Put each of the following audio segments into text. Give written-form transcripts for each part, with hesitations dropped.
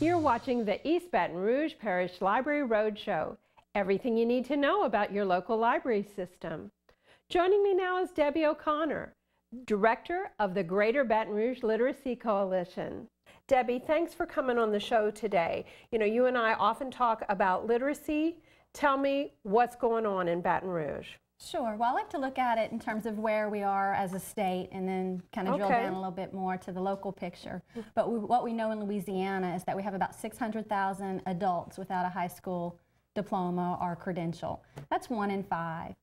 You're watching the East Baton Rouge Parish Library Roadshow. Everything you need to know about your local library system. Joining me now is Debbie O'Connor, Director of the Greater Baton Rouge Literacy Coalition. Debbie, thanks for coming on the show today. You know, you and I often talk about literacy. Tell me what's going on in Baton Rouge. Sure. Well, I like to look at it in terms of where we are as a state and then kind of drill down a little bit more to the local picture. But what we know in Louisiana is that we have about 600,000 adults without a high school diploma or credential. That's 1 in 5.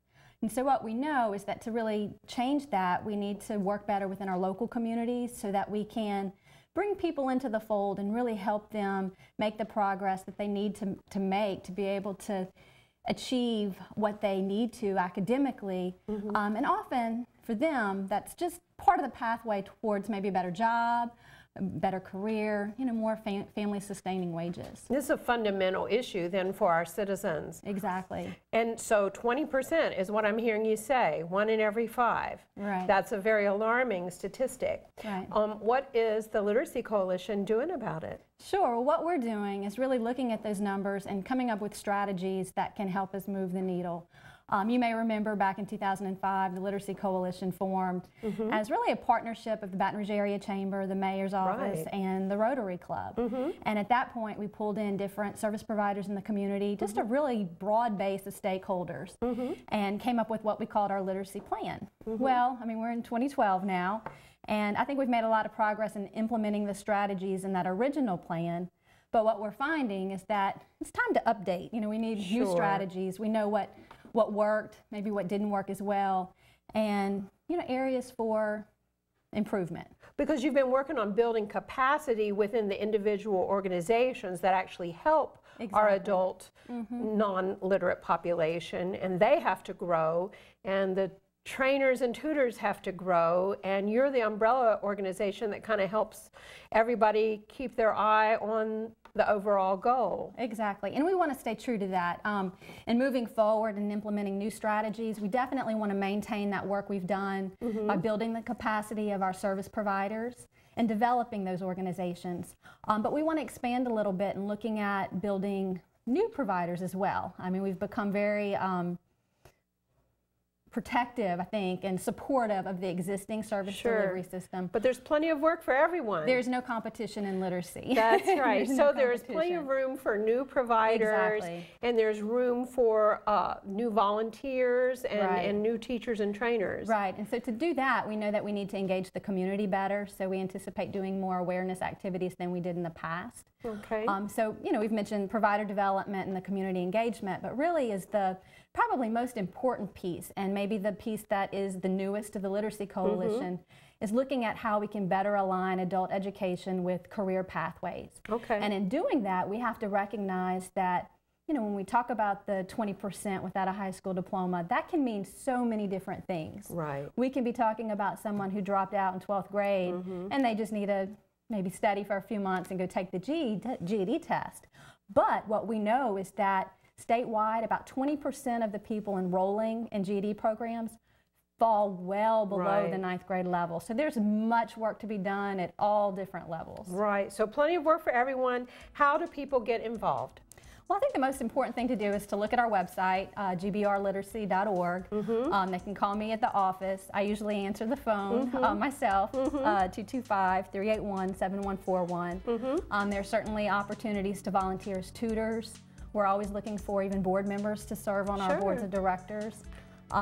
And so what we know is that to really change that, we need to work better within our local communities so that we can bring people into the fold and really help them make the progress that they need to make to be able to achieve what they need to academically, and often for them that's just part of the pathway towards maybe a better job, a better career, you know, more family sustaining wages. This is a fundamental issue then for our citizens. Exactly. And so 20% is what I'm hearing you say, 1 in every 5. Right. That's a very alarming statistic. Right. What is the Literacy Coalition doing about it? Sure. Well, what we're doing is really looking at those numbers and coming up with strategies that can help us move the needle. You may remember back in 2005, the Literacy Coalition formed as really a partnership of the Baton Rouge Area Chamber, the Mayor's Office, and the Rotary Club. And at that point, we pulled in different service providers in the community, just a really broad base of stakeholders, and came up with what we called our literacy plan. Well, I mean, we're in 2012 now, and I think we've made a lot of progress in implementing the strategies in that original plan. But what we're finding is that it's time to update. You know, we need new strategies. We know what worked, maybe what didn't work as well, and, you know, areas for improvement. Because you've been working on building capacity within the individual organizations that actually help our adult non-literate population, and they have to grow, and the trainers and tutors have to grow, and you're the umbrella organization that kind of helps everybody keep their eye on the overall goal. Exactly, and we want to stay true to that. And moving forward and implementing new strategies, we definitely want to maintain that work we've done by building the capacity of our service providers and developing those organizations. But we want to expand a little bit and looking at building new providers as well. I mean, we've become very protective, I think, and supportive of the existing service delivery system. But there's plenty of work for everyone. There's no competition in literacy. That's right. So there's plenty of room for new providers, and there's room for new volunteers and new teachers and trainers. Right, and so to do that, we know that we need to engage the community better, so we anticipate doing more awareness activities than we did in the past. Okay. So, you know, we've mentioned provider development and the community engagement, but really is the probably most important piece, and maybe the piece that is the newest of the Literacy Coalition, is looking at how we can better align adult education with career pathways. Okay. And in doing that, we have to recognize that, you know, when we talk about the 20% without a high school diploma, that can mean so many different things. Right. We can be talking about someone who dropped out in 12th grade and they just need to maybe study for a few months and go take the GED test. But what we know is that statewide, about 20% of the people enrolling in GED programs fall well below the 9th grade level. So there's much work to be done at all different levels. Right, so plenty of work for everyone. How do people get involved? Well, I think the most important thing to do is to look at our website, gbrliteracy.org. They can call me at the office. I usually answer the phone myself, 225-381-7141. There's certainly opportunities to volunteer as tutors. We're always looking for even board members to serve on our boards of directors.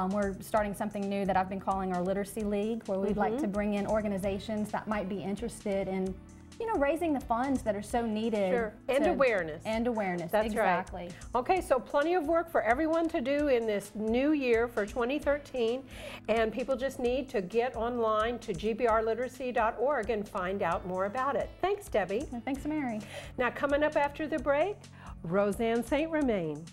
We're starting something new that I've been calling our Literacy League, where we'd like to bring in organizations that might be interested in, you know, raising the funds that are so needed. And awareness. And awareness, That's exactly. Right. Okay, so plenty of work for everyone to do in this new year for 2013, and people just need to get online to gbrliteracy.org and find out more about it. Thanks, Debbie. Thanks, Mary. Now, coming up after the break, Roseanne St. Romain.